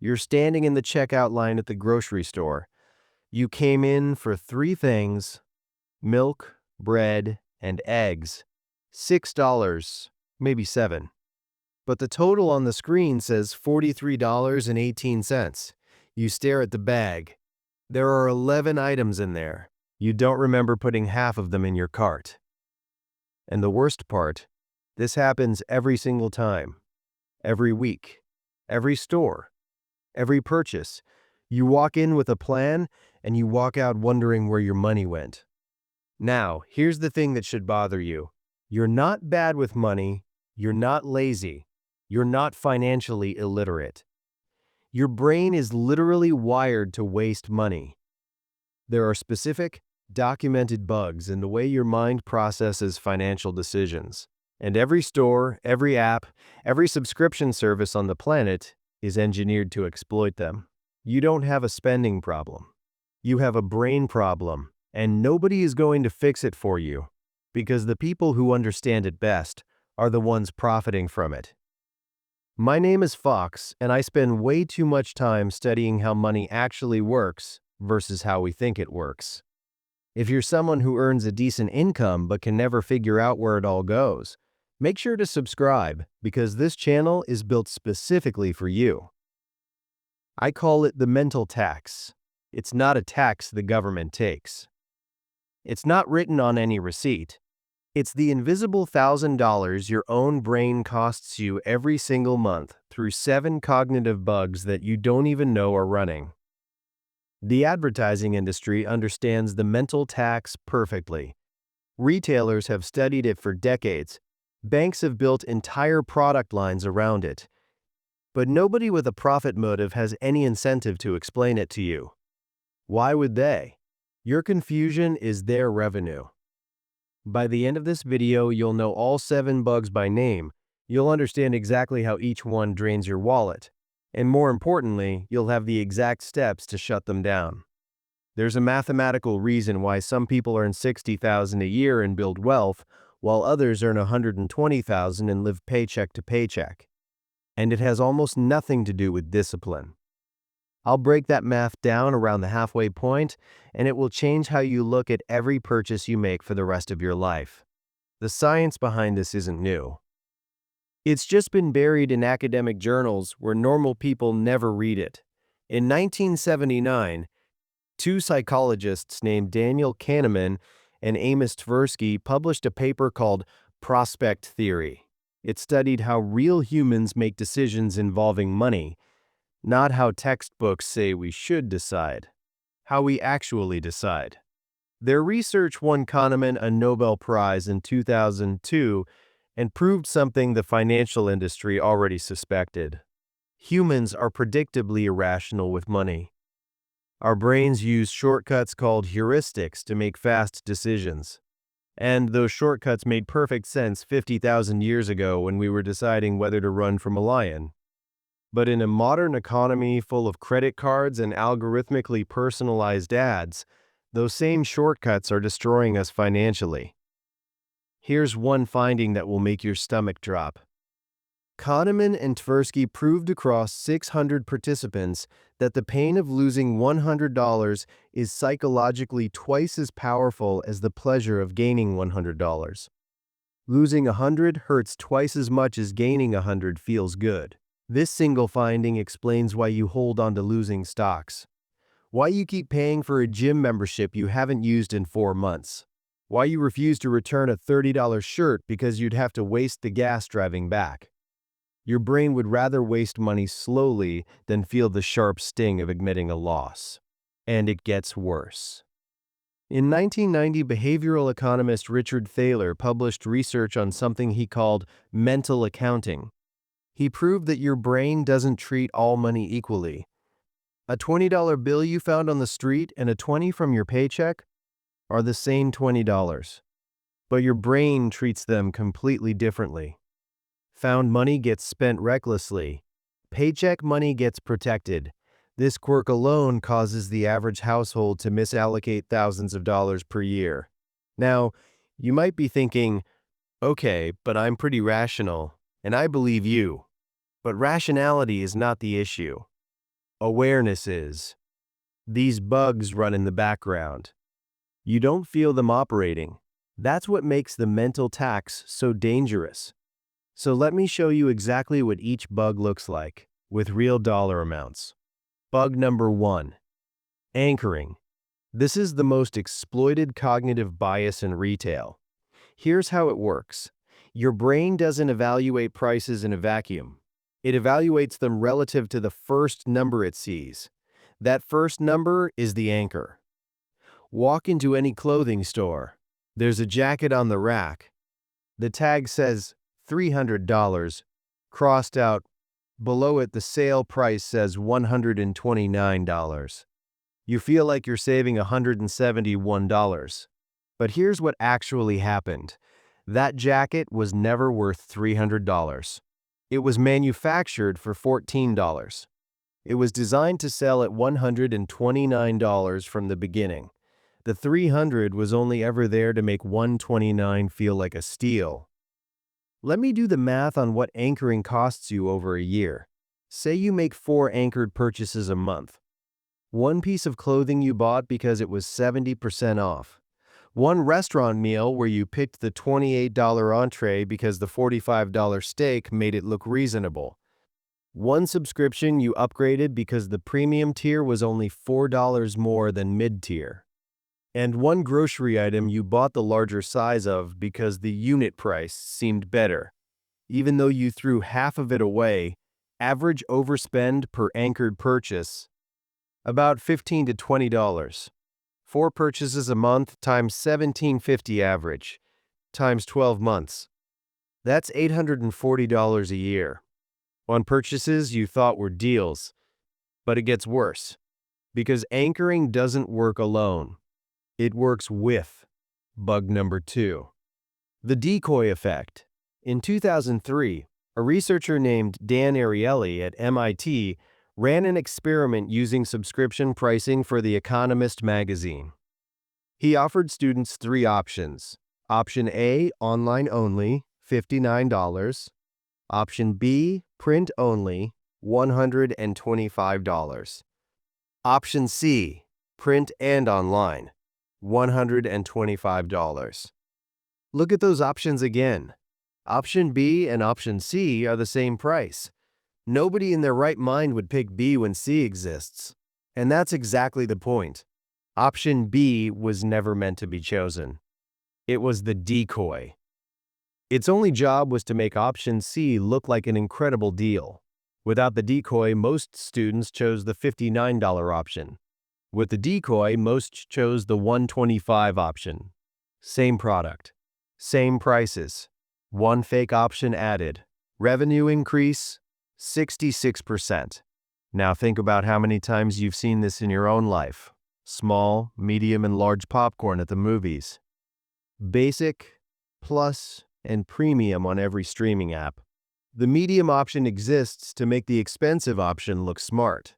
You're standing in the checkout line at the grocery store. You came in for three things: milk, bread, and eggs. $6, maybe 7. But the total on the screen says $43.18. You stare at the bag. There are 11 items in there. You don't remember putting half of them in your cart. And the worst part, this happens every single time, every week, every store, every purchase. You walk in with a plan, and you walk out wondering where your money went. Now, here's the thing that should bother you. You're not bad with money. You're not lazy. You're not financially illiterate. Your brain is literally wired to waste money. There are specific, documented bugs in the way your mind processes financial decisions. And every store, every app, every subscription service on the planet is engineered to exploit them. You don't have a spending problem. You have a brain problem, and nobody is going to fix it for you, because the people who understand it best are the ones profiting from it. My name is Fox, and I spend way too much time studying how money actually works versus how we think it works. If you're someone who earns a decent income but can never figure out where it all goes, make sure to subscribe, because this channel is built specifically for you. I call it the mental tax. It's not a tax the government takes. It's not written on any receipt. It's the invisible $1,000 your own brain costs you every single month through 7 cognitive bugs that you don't even know are running. The advertising industry understands the mental tax perfectly. Retailers have studied it for decades. Banks have built entire product lines around it. But nobody with a profit motive has any incentive to explain it to you. Why would they? Your confusion is their revenue. By the end of this video, you'll know all 7 bugs by name. You'll understand exactly how each one drains your wallet. And more importantly, you'll have the exact steps to shut them down. There's a mathematical reason why some people earn $60,000 a year and build wealth, while others earn $120,000 and live paycheck to paycheck. And it has almost nothing to do with discipline. I'll break that math down around the halfway point, and it will change how you look at every purchase you make for the rest of your life. The science behind this isn't new. It's just been buried in academic journals where normal people never read it. In 1979, 2 psychologists named Daniel Kahneman and Amos Tversky published a paper called Prospect Theory. It studied how real humans make decisions involving money, not how textbooks say we should decide, how we actually decide. Their research won Kahneman a Nobel Prize in 2002 and proved something the financial industry already suspected. Humans are predictably irrational with money. Our brains use shortcuts called heuristics to make fast decisions. And those shortcuts made perfect sense 50,000 years ago when we were deciding whether to run from a lion. But in a modern economy full of credit cards and algorithmically personalized ads, those same shortcuts are destroying us financially. Here's one finding that will make your stomach drop. Kahneman and Tversky proved across 600 participants that the pain of losing $100 is psychologically twice as powerful as the pleasure of gaining $100. Losing 100 hurts twice as much as gaining 100 feels good. This single finding explains why you hold on to losing stocks, why you keep paying for a gym membership you haven't used in 4 months, why you refuse to return a $30 shirt because you'd have to waste the gas driving back. Your brain would rather waste money slowly than feel the sharp sting of admitting a loss. And it gets worse. In 1990, behavioral economist Richard Thaler published research on something he called mental accounting. He proved that your brain doesn't treat all money equally. A $20 bill you found on the street and a 20 from your paycheck are the same $20, but your brain treats them completely differently. Found money gets spent recklessly. Paycheck money gets protected. This quirk alone causes the average household to misallocate thousands of dollars per year. Now, you might be thinking, okay, but I'm pretty rational, and I believe you. But rationality is not the issue. Awareness is. These bugs run in the background. You don't feel them operating. That's what makes the mental tax so dangerous. So let me show you exactly what each bug looks like, with real dollar amounts. Bug number 1. Anchoring. This is the most exploited cognitive bias in retail. Here's how it works. Your brain doesn't evaluate prices in a vacuum. It evaluates them relative to the first number it sees. That first number is the anchor. Walk into any clothing store. There's a jacket on the rack. The tag says $300, crossed out. Below it, the sale price says $129. You feel like you're saving $171. But here's what actually happened. That jacket was never worth $300. It was manufactured for $14. It was designed to sell at $129 from the beginning. The $300 was only ever there to make $129 feel like a steal. Let me do the math on what anchoring costs you over a year. Say you make 4 anchored purchases a month. One piece of clothing you bought because it was 70% off. One restaurant meal where you picked the $28 entree because the $45 steak made it look reasonable. One subscription you upgraded because the premium tier was only $4 more than mid-tier. And one grocery item you bought the larger size of because the unit price seemed better. Even though you threw half of it away, average overspend per anchored purchase, about $15 to $20. 4 purchases a month times $17.50 average, times 12 months. That's $840 a year. On purchases you thought were deals. But it gets worse. Because anchoring doesn't work alone. It works with bug number 2. The Decoy Effect. In 2003, a researcher named Dan Ariely at MIT ran an experiment using subscription pricing for The Economist magazine. He offered students 3 options. Option A, online only, $59. Option B, print only, $125. Option C, print and online, $125. Look at those options again. Option B and option C are the same price. Nobody in their right mind would pick B when C exists. And that's exactly the point. Option B was never meant to be chosen. It was the decoy. Its only job was to make option C look like an incredible deal. Without the decoy, most students chose the $59 option. With the decoy, most chose the $125 option. Same product. Same prices. One fake option added. Revenue increase, 66%. Now think about how many times you've seen this in your own life. Small, medium, and large popcorn at the movies. Basic, plus, and premium on every streaming app. The medium option exists to make the expensive option look smart.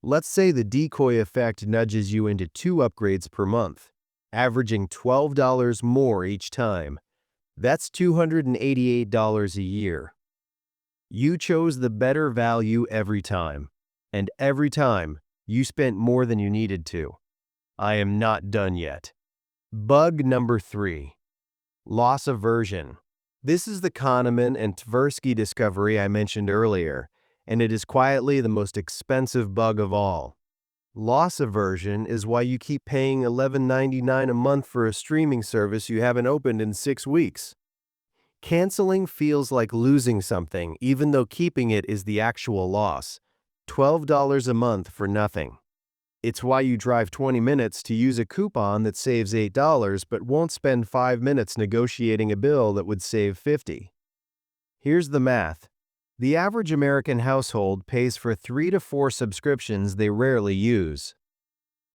Let's say the decoy effect nudges you into 2 upgrades per month, averaging $12 more each time. That's $288 a year. You chose the better value every time, and every time you spent more than you needed to. I am not done yet. Bug number 3. Loss aversion. This is the Kahneman and Tversky discovery I mentioned earlier, and it is quietly the most expensive bug of all. Loss aversion is why you keep paying $11.99 a month for a streaming service you haven't opened in 6 weeks. Canceling feels like losing something, even though keeping it is the actual loss. $12 a month for nothing. It's why you drive 20 minutes to use a coupon that saves $8 but won't spend 5 minutes negotiating a bill that would save $50. Here's the math. The average American household pays for 3 to 4 subscriptions they rarely use.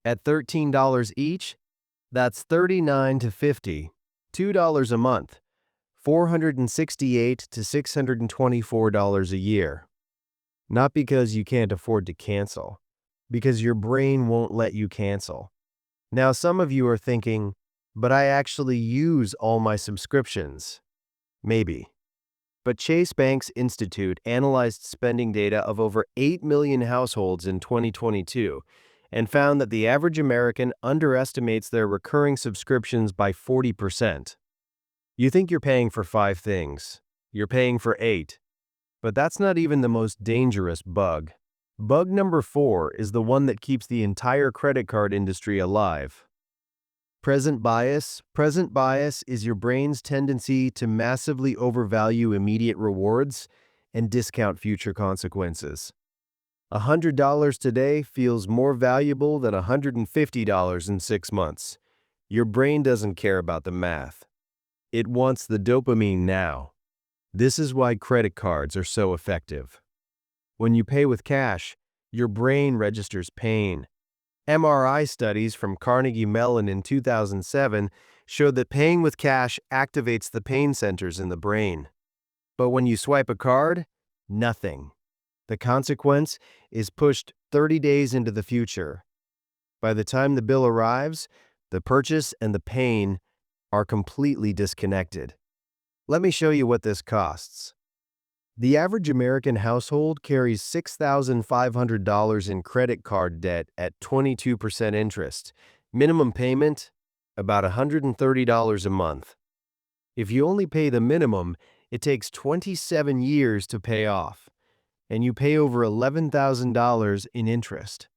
At $13 each, that's $39 to $50, $2 a month, $468 to $624 a year. Not because you can't afford to cancel, because your brain won't let you cancel. Now some of you are thinking, but I actually use all my subscriptions. Maybe. But Chase Bank's Institute analyzed spending data of over 8 million households in 2022 and found that the average American underestimates their recurring subscriptions by 40%. You think you're paying for 5 things. You're paying for 8. But that's not even the most dangerous bug. Bug number 4 is the one that keeps the entire credit card industry alive. Present bias. Present bias is your brain's tendency to massively overvalue immediate rewards and discount future consequences. $100 today feels more valuable than $150 in 6 months. Your brain doesn't care about the math. It wants the dopamine now. This is why credit cards are so effective. When you pay with cash, your brain registers pain. MRI studies from Carnegie Mellon in 2007 showed that paying with cash activates the pain centers in the brain. But when you swipe a card, nothing. The consequence is pushed 30 days into the future. By the time the bill arrives, the purchase and the pain are completely disconnected. Let me show you what this costs. The average American household carries $6,500 in credit card debt at 22% interest. Minimum payment, about $130 a month. If you only pay the minimum, it takes 27 years to pay off, and you pay over $11,000 in interest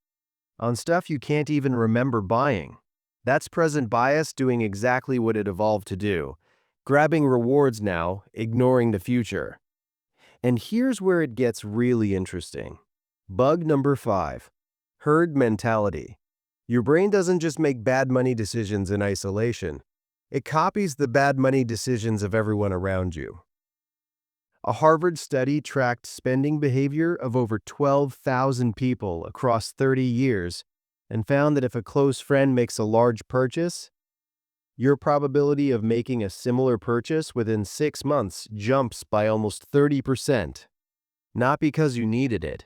on stuff you can't even remember buying. That's present bias doing exactly what it evolved to do, grabbing rewards now, ignoring the future. And here's where it gets really interesting. Bug number 5, herd mentality. Your brain doesn't just make bad money decisions in isolation. It copies the bad money decisions of everyone around you. A Harvard study tracked spending behavior of over 12,000 people across 30 years and found that if a close friend makes a large purchase, your probability of making a similar purchase within 6 months jumps by almost 30%. Not because you needed it,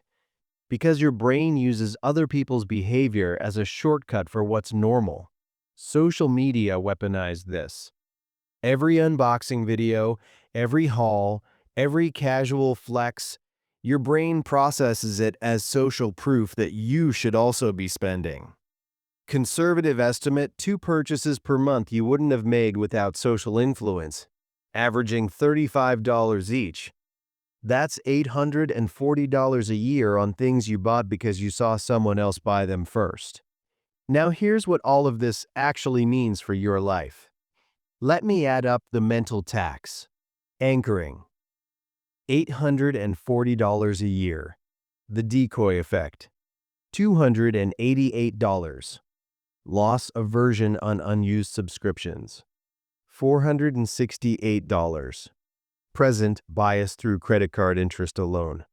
because your brain uses other people's behavior as a shortcut for what's normal. Social media weaponized this. Every unboxing video, every haul, every casual flex, your brain processes it as social proof that you should also be spending. Conservative estimate, 2 purchases per month you wouldn't have made without social influence, averaging $35 each. That's $840 a year on things you bought because you saw someone else buy them first. Now here's what all of this actually means for your life. Let me add up the mental tax. Anchoring, $840 a year. The Decoy Effect, $288. Loss aversion on unused subscriptions, $468. Present bias through credit card interest alone.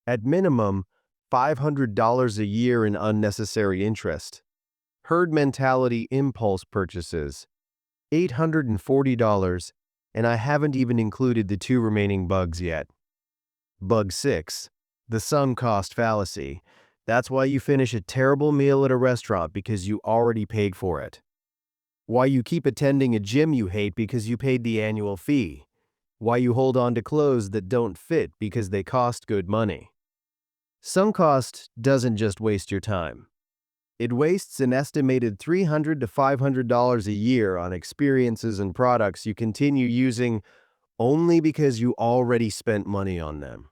At minimum, $500 a year in unnecessary interest. Herd mentality impulse purchases, $840, and I haven't even included the 2 remaining bugs yet. Bug 6, the sunk cost fallacy. That's why you finish a terrible meal at a restaurant because you already paid for it. Why you keep attending a gym you hate because you paid the annual fee. Why you hold on to clothes that don't fit because they cost good money. Sunk cost doesn't just waste your time. It wastes an estimated $300 to $500 a year on experiences and products you continue using only because you already spent money on them.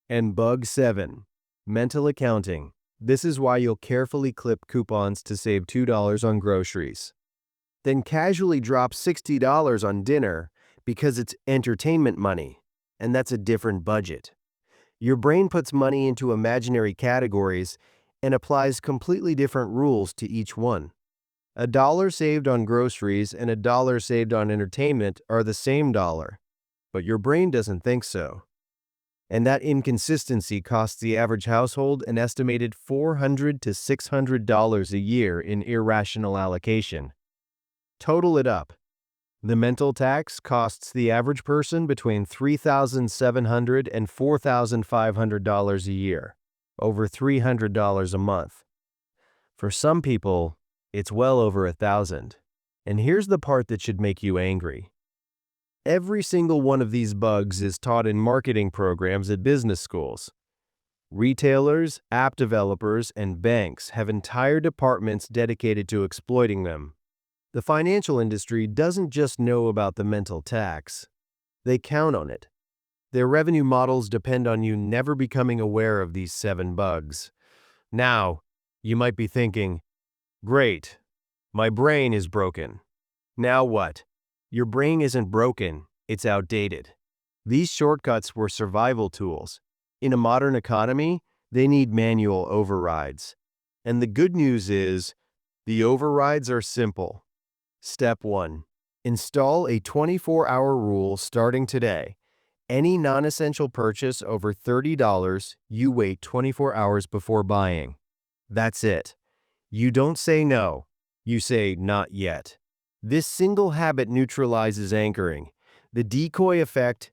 And bug 7. Mental accounting. This is why you'll carefully clip coupons to save $2 on groceries. Then casually drop $60 on dinner because it's entertainment money, and that's a different budget. Your brain puts money into imaginary categories and applies completely different rules to each one. $1 saved on groceries and $1 saved on entertainment are the same dollar, but your brain doesn't think so. And that inconsistency costs the average household an estimated $400 to $600 a year in irrational allocation. Total it up. The mental tax costs the average person between $3,700 and $4,500 a year, over $300 a month. For some people, it's well over $1,000. And here's the part that should make you angry. Every single one of these bugs is taught in marketing programs at business schools. Retailers, app developers, and banks have entire departments dedicated to exploiting them. The financial industry doesn't just know about the mental tax, they count on it. Their revenue models depend on you never becoming aware of these 7 bugs. Now, you might be thinking, great, my brain is broken. Now what? Your brain isn't broken, it's outdated. These shortcuts were survival tools. In a modern economy, they need manual overrides. And the good news is, the overrides are simple. Step 1. Install a 24-hour rule starting today. Any non-essential purchase over $30, you wait 24 hours before buying. That's it. You don't say no. You say not yet. This single habit neutralizes anchoring, the decoy effect,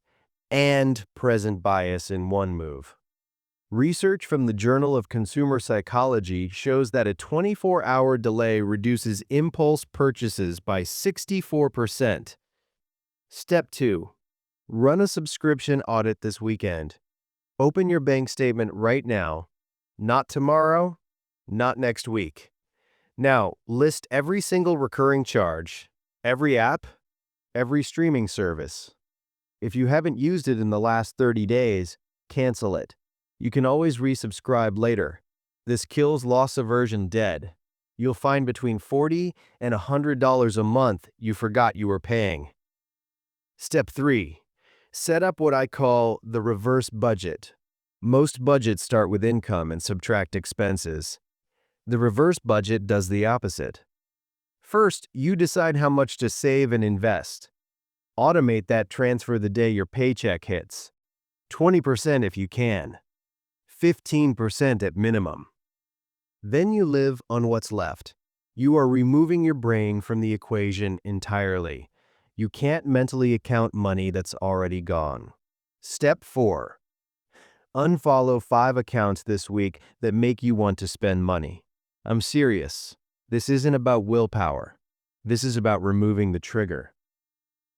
and present bias in one move. Research from the Journal of Consumer Psychology shows that a 24-hour delay reduces impulse purchases by 64%. Step 2. Run a subscription audit this weekend. Open your bank statement right now. Not tomorrow, not next week. Now, list every single recurring charge, every app, every streaming service. If you haven't used it in the last 30 days, cancel it. You can always resubscribe later. This kills loss aversion dead. You'll find between $40 and $100 a month you forgot you were paying. Step 3. Set up what I call the reverse budget. Most budgets start with income and subtract expenses. The reverse budget does the opposite. First, you decide how much to save and invest. Automate that transfer the day your paycheck hits. 20% if you can. 15% at minimum. Then you live on what's left. You are removing your brain from the equation entirely. You can't mentally account money that's already gone. Step 4. Unfollow 5 accounts this week that make you want to spend money. I'm serious. This isn't about willpower. This is about removing the trigger.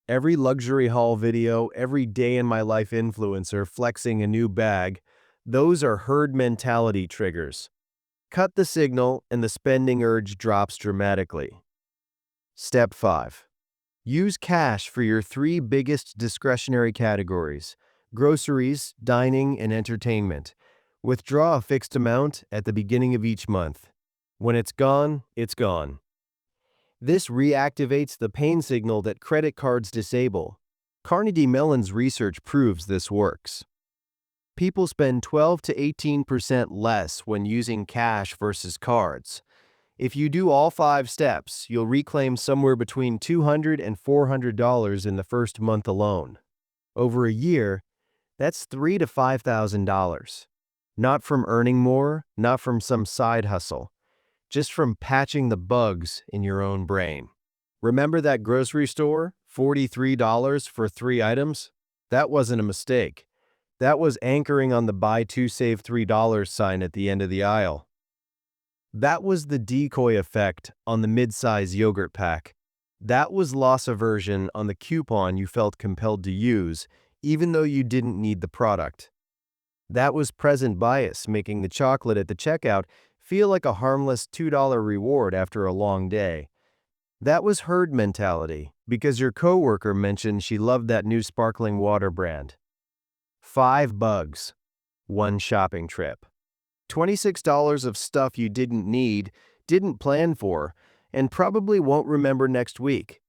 Every luxury haul video, every day in my life influencer flexing a new bag, those are herd mentality triggers. Cut the signal and the spending urge drops dramatically. Step 5. Use cash for your 3 biggest discretionary categories: groceries, dining, and entertainment. Withdraw a fixed amount at the beginning of each month. When it's gone, it's gone. This reactivates the pain signal that credit cards disable. Carnegie Mellon's research proves this works. People spend 12 to 18% less when using cash versus cards. If you do all 5 steps, you'll reclaim somewhere between $200 and $400 in the first month alone. Over a year, that's $3,000 to $5,000. Not from earning more, not from some side hustle, just from patching the bugs in your own brain. Remember that grocery store? $43 for 3 items? That wasn't a mistake. That was anchoring on the buy 2 save $3 sign at the end of the aisle. That was the decoy effect on the mid-size yogurt pack. That was loss aversion on the coupon you felt compelled to use, even though you didn't need the product. That was present bias, making the chocolate at the checkout feel like a harmless $2 reward after a long day. That was herd mentality, because your coworker mentioned she loved that new sparkling water brand. 5 bugs, 1 shopping trip. $26 of stuff you didn't need, didn't plan for, and probably won't remember next week.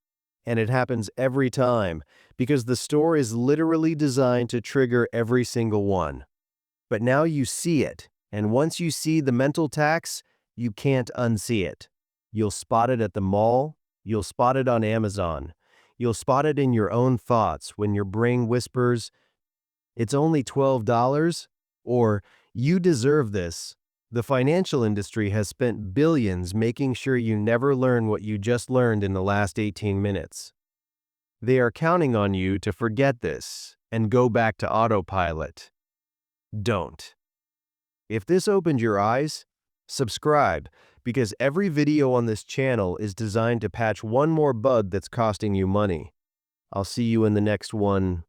And it happens every time, because the store is literally designed to trigger every single one. But now you see it, and once you see the mental tax, you can't unsee it. You'll spot it at the mall, you'll spot it on Amazon, you'll spot it in your own thoughts when your brain whispers, "It's only $12," or "You deserve this." The financial industry has spent billions making sure you never learn what you just learned in the last 18 minutes. They are counting on you to forget this and go back to autopilot. Don't. If this opened your eyes, subscribe, because every video on this channel is designed to patch one more bug that's costing you money. I'll see you in the next one.